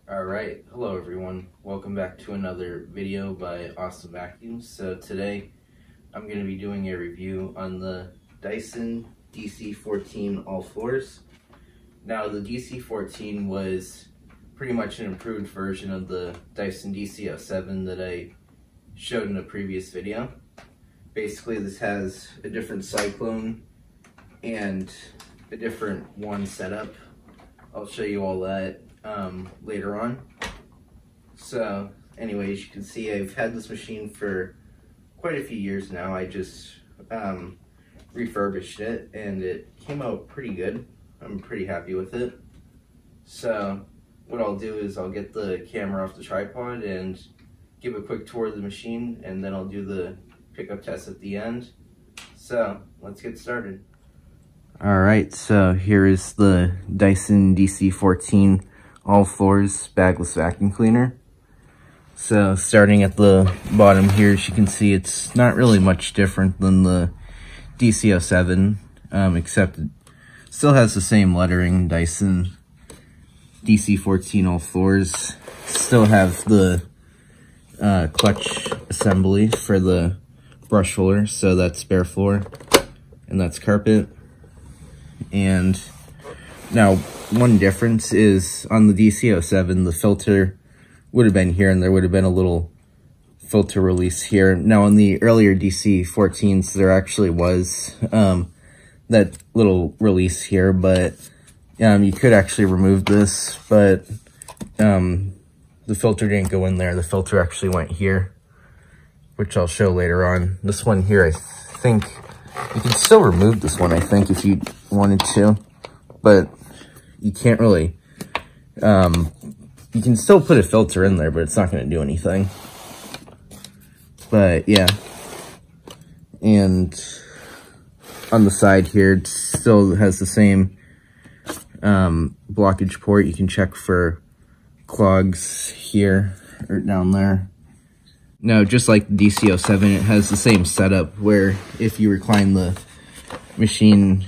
Alright, hello everyone. Welcome back to another video by AwesomeVacuums. So today I'm going to be doing a review on the Dyson DC14 All Floors. Now the DC14 was pretty much an improved version of the Dyson DC07 that I showed in a previous video. Basically this has a different cyclone and a different wand setup. I'll show you all that later on. So anyways, you can see I've had this machine for quite a few years now. I just refurbished it and it came out pretty good. I'm pretty happy with it. So what I'll do is I'll get the camera off the tripod and give a quick tour of the machine, and then I'll do the pickup test at the end. So let's get started. Alright, so here is the Dyson DC14 All Floors Bagless vacuum cleaner. So starting at the bottom here, as you can see, it's not really much different than the DC07, except it still has the same lettering, Dyson DC14 All Floors. Still have the clutch assembly for the brush holder, so that's bare floor and that's carpet. And now one difference is on the DC07, the filter would have been here and there would have been a little filter release here. Now on the earlier DC14s, there actually was that little release here, but you could actually remove this, but the filter didn't go in there. The filter actually went here, which I'll show later on. This one here, I think you can still remove this one, I think, if you wanted to, but you can't really, you can still put a filter in there, but it's not going to do anything. But yeah, and on the side here, it still has the same blockage port. You can check for clogs here or down there. Now, just like the DC07, it has the same setup where if you recline the machine,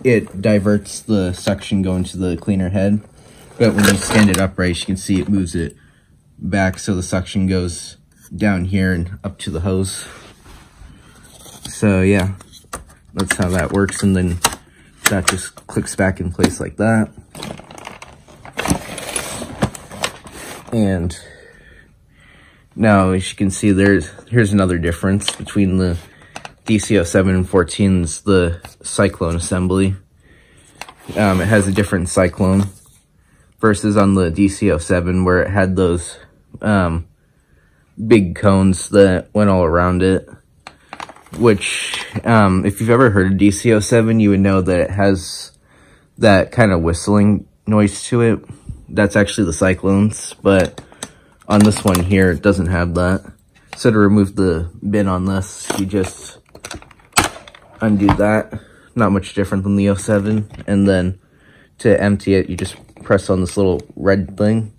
it diverts the suction going to the cleaner head. But when you stand it upright, you can see it moves it back so the suction goes down here and up to the hose. So yeah, that's how that works. And then that just clicks back in place like that. And now, as you can see, here's another difference between the DC07 and 14 is the cyclone assembly. It has a different cyclone versus on the DC07 where it had those big cones that went all around it, which if you've ever heard of DC07, you would know that it has that kind of whistling noise to it. That's actually the cyclones, but on this one here, it doesn't have that. So to remove the bin on this, you just undo that. Not much different than the 07. And then to empty it, you just press on this little red thing.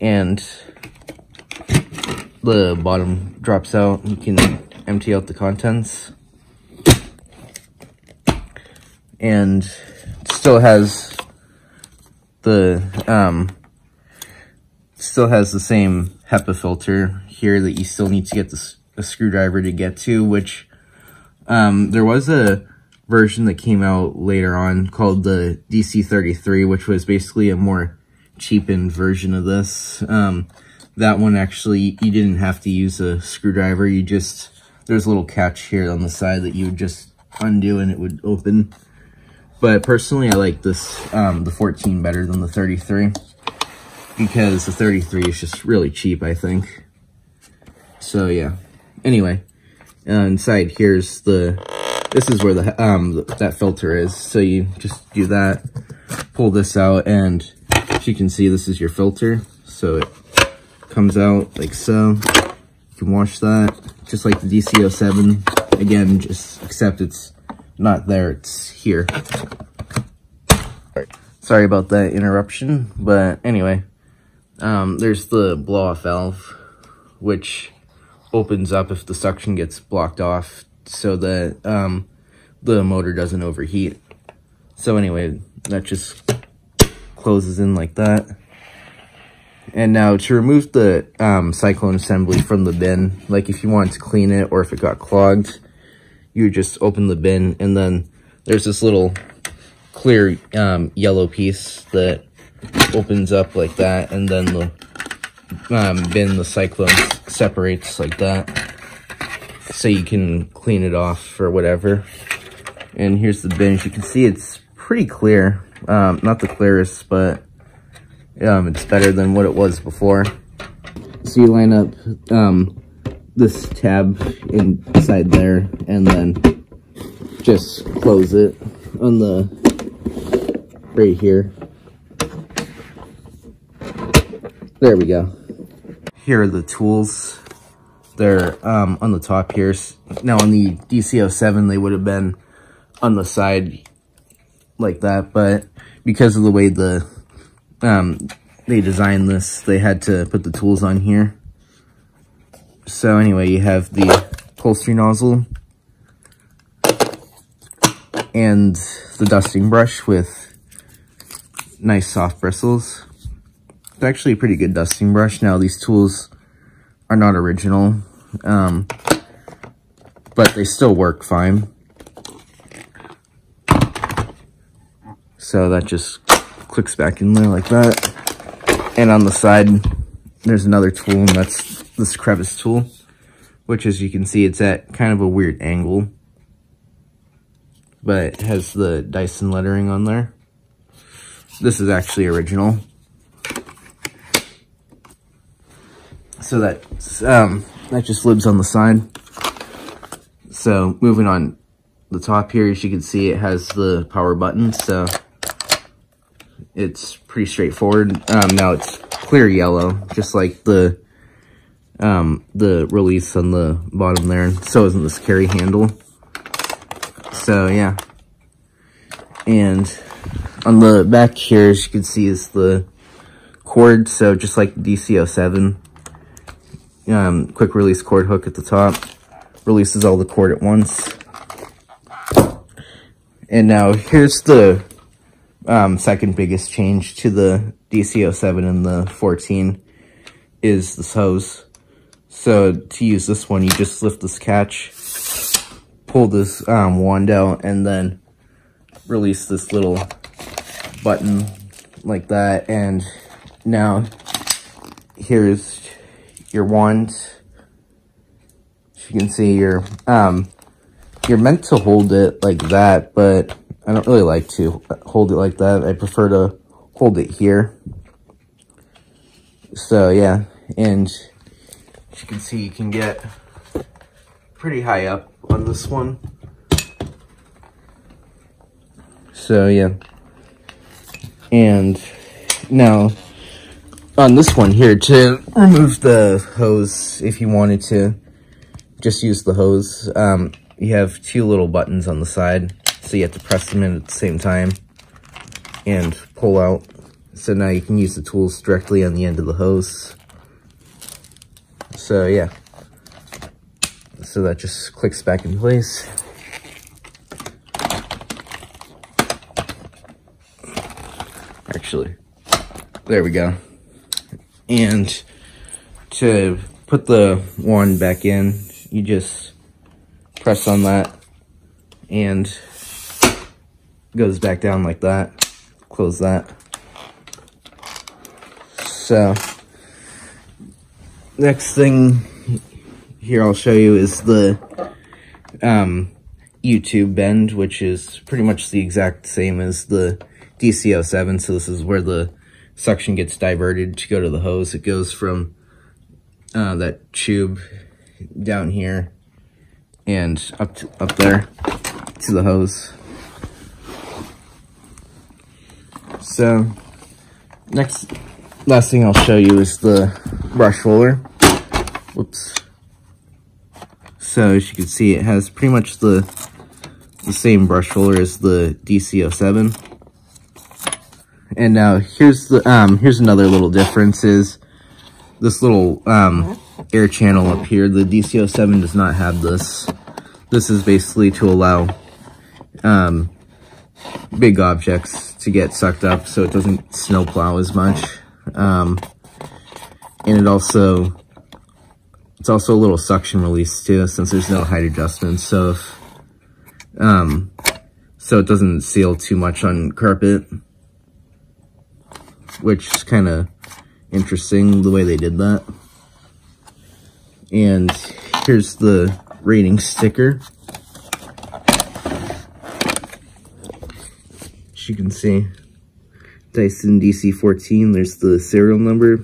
And the bottom drops out. You can empty out the contents. And it still has the same HEPA filter here that you still need to get a screwdriver to get to, which there was a version that came out later on called the DC33, which was basically a more cheapened version of this. That one actually, you didn't have to use a screwdriver. There's a little catch here on the side that you would just undo and it would open. But personally, I like this, the 14 better than the 33. Because the 33 is just really cheap, I think. So yeah. Anyway, inside here's this is where that filter is. So you just do that, pull this out, and as you can see, this is your filter. So it comes out like so. You can wash that, just like the DC07. Again, just except it's not there, it's here. Sorry about that interruption, but anyway. There's the blow-off valve, which opens up if the suction gets blocked off so that the motor doesn't overheat. So anyway, that just closes in like that. And now to remove the cyclone assembly from the bin, like if you wanted to clean it or if it got clogged, you would just open the bin, and then there's this little clear yellow piece that opens up like that, and then the bin, the cyclone separates like that, so you can clean it off or whatever. And here's the bin. As you can see, it's pretty clear. Not the clearest, but it's better than what it was before. So you line up this tab inside there, and then just close it on the right here. There we go. Here are the tools. They're on the top here. Now on the DC07, they would have been on the side like that, but because of the way they designed this, they had to put the tools on here. So anyway, you have the upholstery nozzle and the dusting brush with nice soft bristles. It's actually a pretty good dusting brush. Now these tools are not original, but they still work fine. So that just clicks back in there like that. And on the side, there's another tool, and that's this crevice tool, which, as you can see, it's at kind of a weird angle, but it has the Dyson lettering on there. This is actually original. So that just lives on the side. So moving on the top here, as you can see, it has the power button, so it's pretty straightforward. Now it's clear yellow, just like the release on the bottom there, and so isn't this carry handle. So yeah, and on the back here, as you can see, is the cord. So just like the DC07, quick release cord hook at the top, releases all the cord at once. And now here's the second biggest change to the DC07 and the 14 is this hose. So to use this one, you just lift this catch, pull this wand out, and then release this little button like that. And now here's your wand. As you can see, you're meant to hold it like that, but I don't really like to hold it like that. I prefer to hold it here. So yeah, and as you can see, you can get pretty high up on this one. So yeah, and now on this one here, to remove the hose, if you wanted to just use the hose, you have two little buttons on the side, so you have to press them in at the same time and pull out. So now you can use the tools directly on the end of the hose. So yeah, so that just clicks back in place. Actually, there we go. And to put the wand back in, you just press on that and it goes back down like that. Close that. So next thing here I'll show you is the U-tube bend, which is pretty much the exact same as the DC07. So this is where the suction gets diverted to go to the hose. It goes from that tube down here and up there to the hose. So last thing I'll show you is the brush roller. Whoops. So as you can see, it has pretty much the same brush roller as the DC07. And now here's another little difference, is this little air channel up here. The DC07 does not have this. This is basically to allow big objects to get sucked up so it doesn't snowplow as much. And it's also a little suction release too, since there's no height adjustment. So so it doesn't seal too much on carpet, which is kind of interesting the way they did that. And here's the rating sticker. As you can see, Dyson DC14, there's the serial number,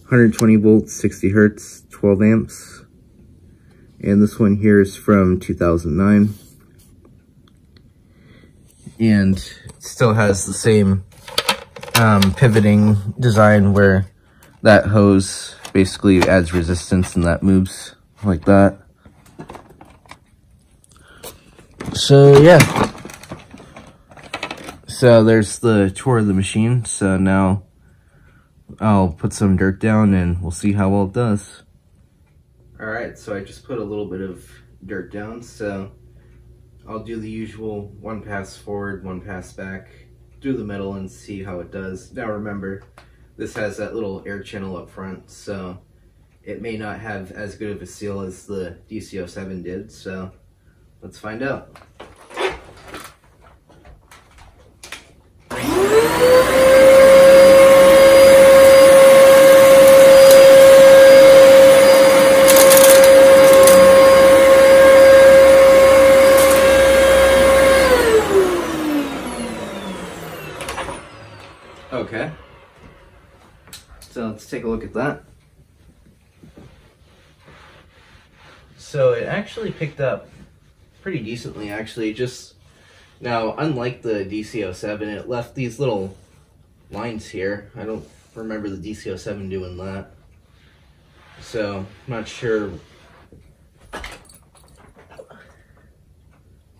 120 volts, 60 hertz, 12 amps. And this one here is from 2009. And it still has the same pivoting design where that hose basically adds resistance and that moves like that. So yeah, so there's the tour of the machine. So now I'll put some dirt down and we'll see how well it does. Alright, so I just put a little bit of dirt down, so I'll do the usual one pass forward, one pass back, through the middle and see how it does. Now remember, this has that little air channel up front, so it may not have as good of a seal as the DC07 did, so let's find out. Okay, so let's take a look at that. So it actually picked up pretty decently, actually. Just now, unlike the DC07, it left these little lines here. I don't remember the DC07 doing that, so I'm not sure.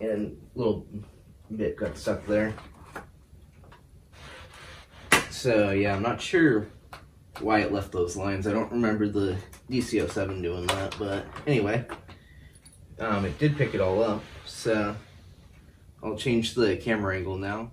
And a little bit got stuck there. So yeah, I'm not sure why it left those lines. I don't remember the DC07 doing that, but anyway, it did pick it all up. So I'll change the camera angle now.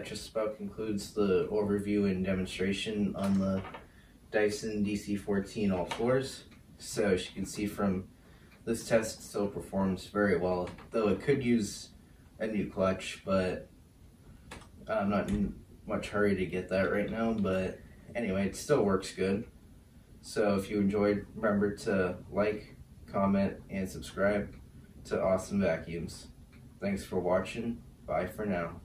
just about concludes the overview and demonstration on the Dyson DC14 All Floors. So as you can see from this test, it still performs very well, though it could use a new clutch, but I'm not in much hurry to get that right now. But anyway, it still works good. So if you enjoyed, remember to like, comment, and subscribe to Awesome Vacuums. Thanks for watching. Bye for now.